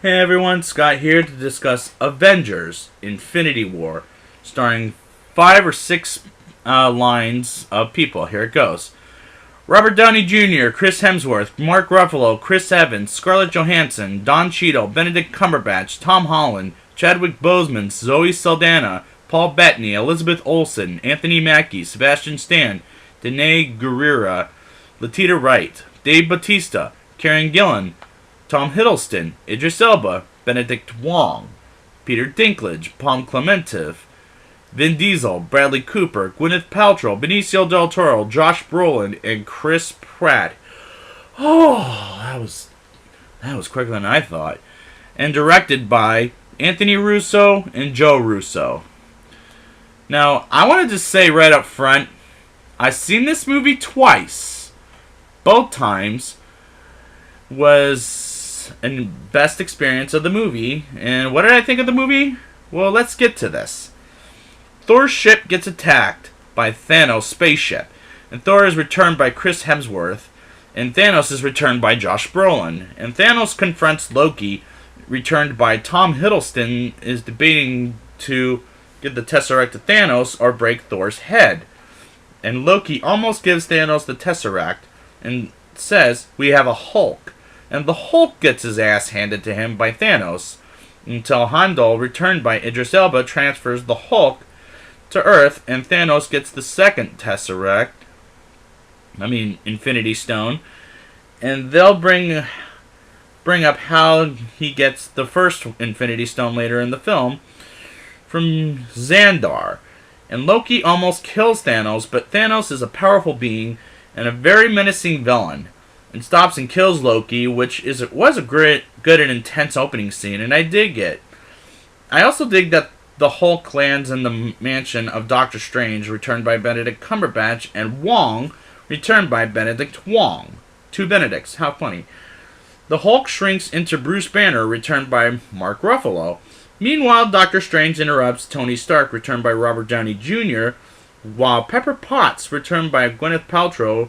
Hey everyone, Scott here to discuss Avengers Infinity War, starring 5 or 6 lines of people. Here it goes. Robert Downey Jr., Chris Hemsworth, Mark Ruffalo, Chris Evans, Scarlett Johansson, Don Cheadle, Benedict Cumberbatch, Tom Holland, Chadwick Boseman, Zoe Saldana, Paul Bettany, Elizabeth Olsen, Anthony Mackie, Sebastian Stan, Danae Gurira, Letitia Wright, Dave Bautista, Karen Gillan, Tom Hiddleston, Idris Elba, Benedict Wong, Peter Dinklage, Palm Clementif, Vin Diesel, Bradley Cooper, Gwyneth Paltrow, Benicio del Toro, Josh Brolin, and Chris Pratt. Oh, that was quicker than I thought. And directed by Anthony Russo and Joe Russo. Now, I wanted to say right up front, I've seen this movie twice. Both times was a best experience of the movie. And what did I think of the movie? Well, let's get to this. Thor's ship gets attacked by Thanos' spaceship, and Thor is returned by Chris Hemsworth, and Thanos is returned by Josh Brolin. And Thanos confronts Loki, returned by Tom Hiddleston, is debating to give the Tesseract to Thanos or break Thor's head. And Loki almost gives Thanos the Tesseract and says, "We have a Hulk." And the Hulk gets his ass handed to him by Thanos, until Heimdall, returned by Idris Elba, transfers the Hulk to Earth, and Thanos gets the second Tesseract, Infinity Stone, and they'll bring up how he gets the first Infinity Stone later in the film from Xandar. And Loki almost kills Thanos, but Thanos is a powerful being and a very menacing villain, and stops and kills Loki, was a good and intense opening scene, and I dig it. I also dig that the Hulk lands in the mansion of Doctor Strange, returned by Benedict Cumberbatch, and Wong, returned by Benedict Wong. 2 Benedicts, how funny. The Hulk shrinks into Bruce Banner, returned by Mark Ruffalo. Meanwhile, Doctor Strange interrupts Tony Stark, returned by Robert Downey Jr., while Pepper Potts, returned by Gwyneth Paltrow,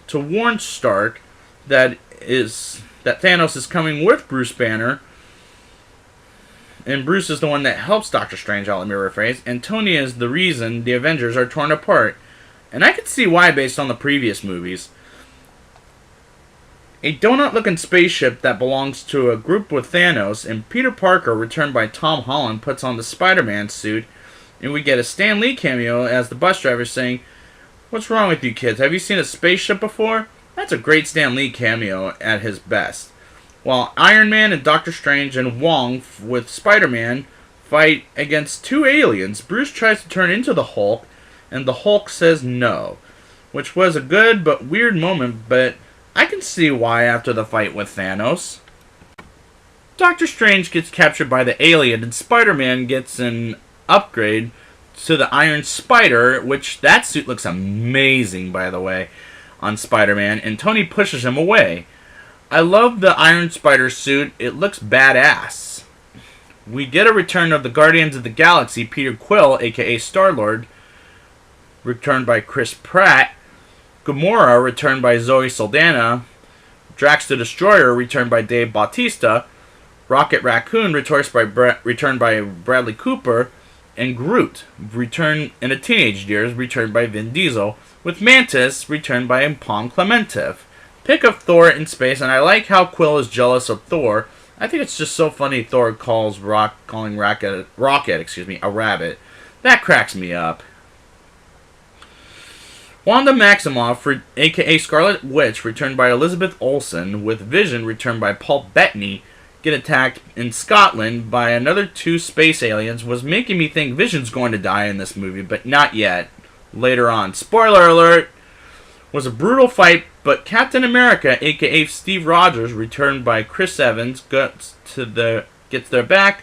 to warn Stark that Thanos is coming with Bruce Banner, and Bruce is the one that helps Doctor Strange, let me rephrase, and Tony is the reason the Avengers are torn apart. And I could see why based on the previous movies. A donut-looking spaceship that belongs to a group with Thanos, and Peter Parker, returned by Tom Holland, puts on the Spider-Man suit, and we get a Stan Lee cameo as the bus driver saying, "What's wrong with you kids? Have you seen a spaceship before?" That's a great Stan Lee cameo at his best. While Iron Man and Doctor Strange and Wong with Spider-Man fight against 2 aliens, Bruce tries to turn into the Hulk, and the Hulk says no, which was a good but weird moment, but I can see why after the fight with Thanos. Doctor Strange gets captured by the alien, and Spider-Man gets an upgrade to the Iron Spider, which that suit looks amazing, by the way, on Spider-Man, and Tony pushes him away. I love the Iron Spider suit. It looks badass. We get a return of the Guardians of the Galaxy, Peter Quill, aka Star-Lord, returned by Chris Pratt, Gamora, returned by Zoe Saldana, Drax the Destroyer, returned by Dave Bautista, Rocket Raccoon, returned by Bradley Cooper, and Groot, returned in a teenage years, returned by Vin Diesel, with Mantis, returned by Palm Clementif. Pick up Thor in space, and I like how Quill is jealous of Thor. I think it's just so funny Thor calling Rocket a rabbit. That cracks me up. Wanda Maximoff, aka Scarlet Witch, returned by Elizabeth Olsen, with Vision, returned by Paul Bettany, get attacked in Scotland by another 2 space aliens, was making me think Vision's going to die in this movie, but not yet. Later on. Spoiler alert! Was a brutal fight, but Captain America, aka Steve Rogers, returned by Chris Evans, gets their back,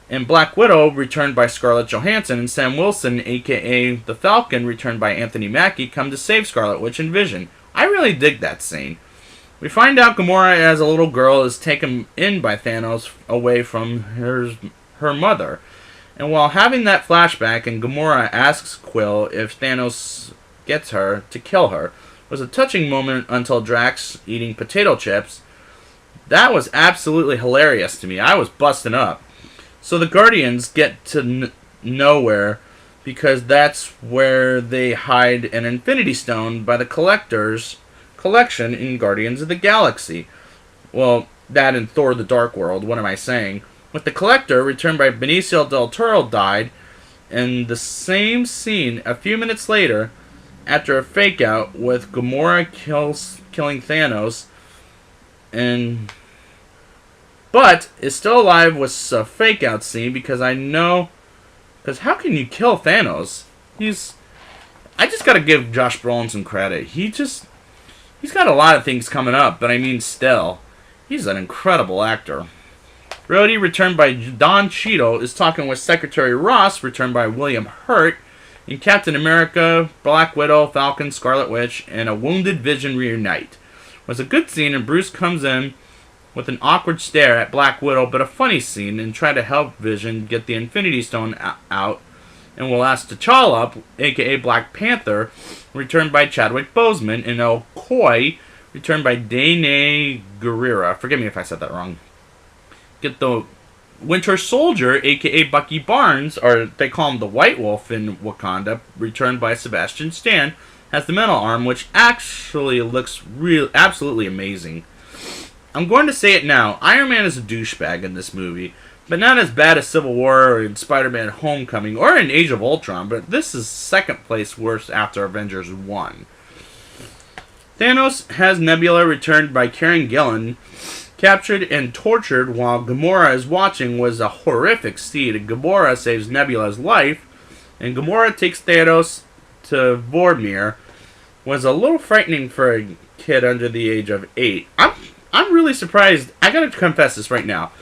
and Black Widow, returned by Scarlett Johansson, and Sam Wilson, aka the Falcon, returned by Anthony Mackie, come to save Scarlet Witch and Vision. I really dig that scene. We find out Gamora, as a little girl, is taken in by Thanos away from her mother. And while having that flashback, and Gamora asks Quill if Thanos gets her to kill her, was a touching moment until Drax, eating potato chips, That was absolutely hilarious to me. I was busting up. So the Guardians get to nowhere because that's where they hide an Infinity Stone by the Collector's collection in Guardians of the Galaxy. Well, that and Thor the Dark World, what am I saying? With the Collector, returned by Benicio del Toro, died, and the same scene a few minutes later, after a fake out with Gamora killing Thanos, and but is still alive with a fake out scene because I know, because how can you kill Thanos? I just gotta give Josh Brolin some credit. He's got a lot of things coming up, but I mean still, he's an incredible actor. Rhodey, returned by Don Cheadle, is talking with Secretary Ross, returned by William Hurt, in Captain America, Black Widow, Falcon, Scarlet Witch, and a wounded Vision reunite. It was a good scene, and Bruce comes in with an awkward stare at Black Widow, but a funny scene, and try to help Vision get the Infinity Stone out, and will ask T'Challa, aka Black Panther, returned by Chadwick Boseman, and Okoye, returned by Danae Gurira. Forgive me if I said that wrong. Get the Winter Soldier, aka Bucky Barnes, or they call him the White Wolf in Wakanda, returned by Sebastian Stan, has the metal arm, which actually looks absolutely amazing. I'm going to say it now, Iron Man is a douchebag in this movie, but not as bad as Civil War or in Spider-Man Homecoming or in Age of Ultron, but this is second place worst after Avengers 1. Thanos has Nebula, returned by Karen Gillan, captured and tortured while Gamora is watching. Was a horrific scene. Gamora saves Nebula's life, and Gamora takes Thanos to Vormir. Was a little frightening for a kid under the age of 8. I'm really surprised. I gotta confess this right now.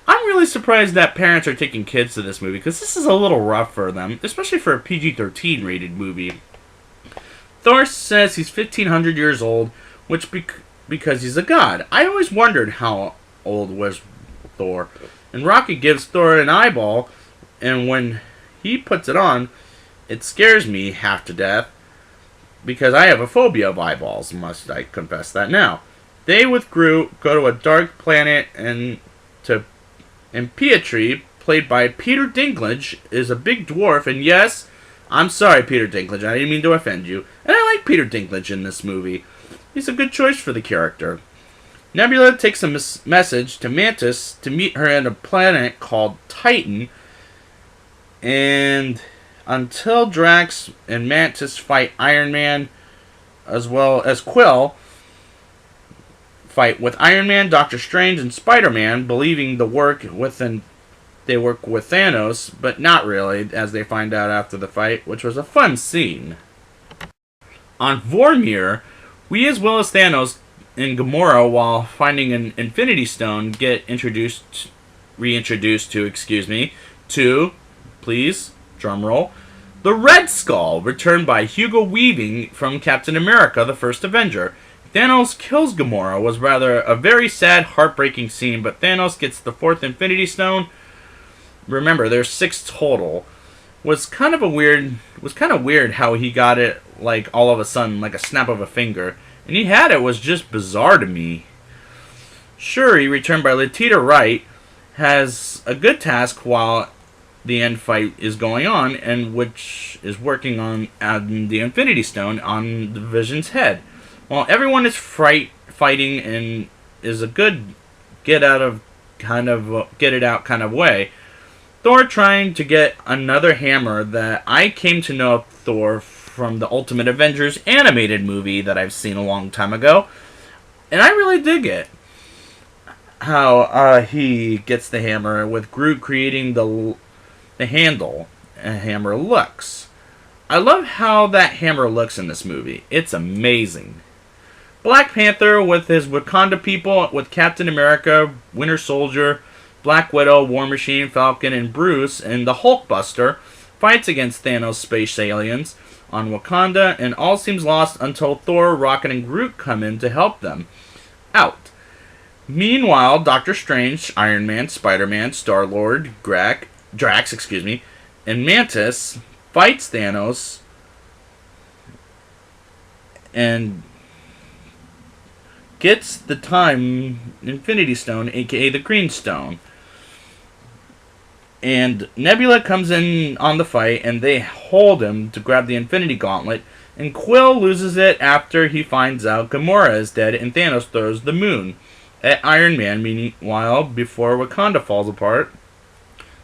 I'm really surprised that parents are taking kids to this movie, because this is a little rough for them, especially for a PG-13 rated movie. Thor says he's 1,500 years old, which because he's a god. I always wondered how old was Thor. And Rocky gives Thor an eyeball, and when he puts it on, it scares me half to death, because I have a phobia of eyeballs, must I confess that now. They with Groot go to a dark planet, and Pietri, played by Peter Dinklage, is a big dwarf, and yes, I'm sorry, Peter Dinklage, I didn't mean to offend you, and I like Peter Dinklage in this movie. He's a good choice for the character. Nebula takes a message to Mantis to meet her on a planet called Titan, and until Drax and Mantis fight Iron Man, as well as Quill, fight with Iron Man, Doctor Strange, and Spider-Man, believing they work with Thanos, but not really, as they find out after the fight, which was a fun scene. On Vormir, we, as well as Thanos and Gamora, while finding an Infinity Stone, get reintroduced to, please, drumroll, the Red Skull, returned by Hugo Weaving from Captain America, the First Avenger. Thanos kills Gamora was rather a very sad, heartbreaking scene, but Thanos gets the fourth Infinity Stone. Remember, there's 6 total. Was kind of weird how he got it like all of a sudden, like a snap of a finger. And he had it was just bizarre to me. Shuri, returned by Letitia Wright, has a good task while the end fight is going on, and which is working on the Infinity Stone on the Vision's head. While everyone is fighting and is a good get it out kind of way, Thor trying to get another hammer that I came to know Thor from the Ultimate Avengers animated movie that I've seen a long time ago, and I really dig it. How he gets the hammer with Groot creating the handle a hammer looks. I love how that hammer looks in this movie. It's amazing. Black Panther with his Wakanda people, with Captain America, Winter Soldier, Black Widow, War Machine, Falcon, and Bruce, and the Hulkbuster, fights against Thanos' space aliens on Wakanda, and all seems lost until Thor, Rocket, and Groot come in to help them out. Meanwhile, Doctor Strange, Iron Man, Spider-Man, Star-Lord, Drax, and Mantis fights Thanos, and gets the Time Infinity Stone, aka the Green Stone. And Nebula comes in on the fight, and they hold him to grab the Infinity Gauntlet. And Quill loses it after he finds out Gamora is dead, and Thanos throws the moon at Iron Man. Meanwhile, before Wakanda falls apart,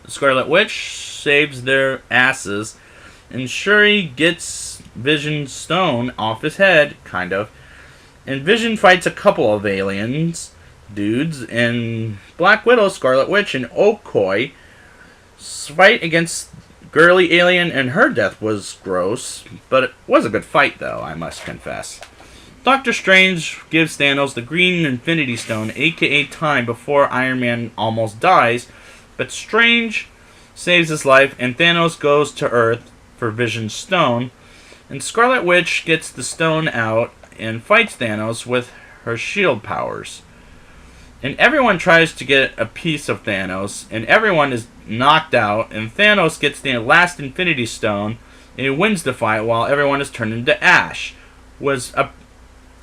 the Scarlet Witch saves their asses, and Shuri gets Vision's stone off his head, kind of. And Vision fights a couple of aliens, dudes, and Black Widow, Scarlet Witch, and Okoye fight against Girly Alien, and her death was gross, but it was a good fight, though, I must confess. Doctor Strange gives Thanos the Green Infinity Stone, aka Time, before Iron Man almost dies, but Strange saves his life, and Thanos goes to Earth for Vision's stone, and Scarlet Witch gets the stone out and fights Thanos with her shield powers. And everyone tries to get a piece of Thanos, and everyone is knocked out, and Thanos gets the last Infinity Stone, and he wins the fight while everyone is turned into ash.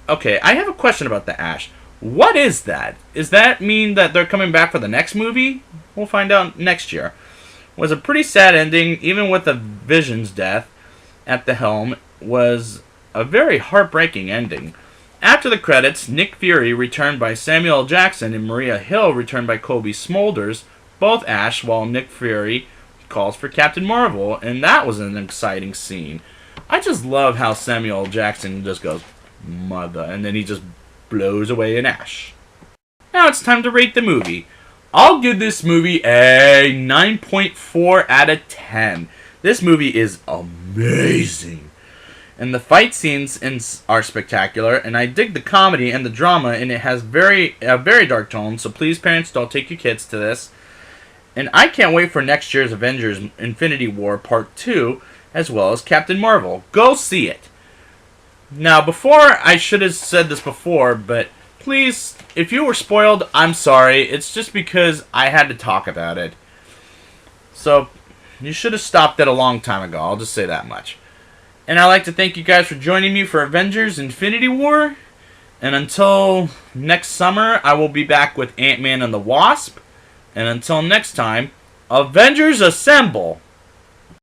Okay, I have a question about the ash. What is that? Does that mean that they're coming back for the next movie? We'll find out next year. Was a pretty sad ending, even with the Vision's death at the helm, was a very heartbreaking ending. After the credits, Nick Fury, returned by Samuel L. Jackson, and Maria Hill, returned by Kobe Smulders, both ash, while Nick Fury calls for Captain Marvel, and that was an exciting scene. I just love how Samuel L. Jackson just goes, mother, and then he just blows away in ash. Now it's time to rate the movie. I'll give this movie a 9.4 out of 10. This movie is amazing. And the fight scenes are spectacular, and I dig the comedy and the drama, and it has a very dark tone, so please, parents, don't take your kids to this. And I can't wait for next year's Avengers Infinity War Part 2, as well as Captain Marvel. Go see it! Now, I should have said this before, but please, if you were spoiled, I'm sorry. It's just because I had to talk about it. So, you should have stopped it a long time ago, I'll just say that much. And I'd like to thank you guys for joining me for Avengers Infinity War. And until next summer, I will be back with Ant-Man and the Wasp. And until next time, Avengers Assemble!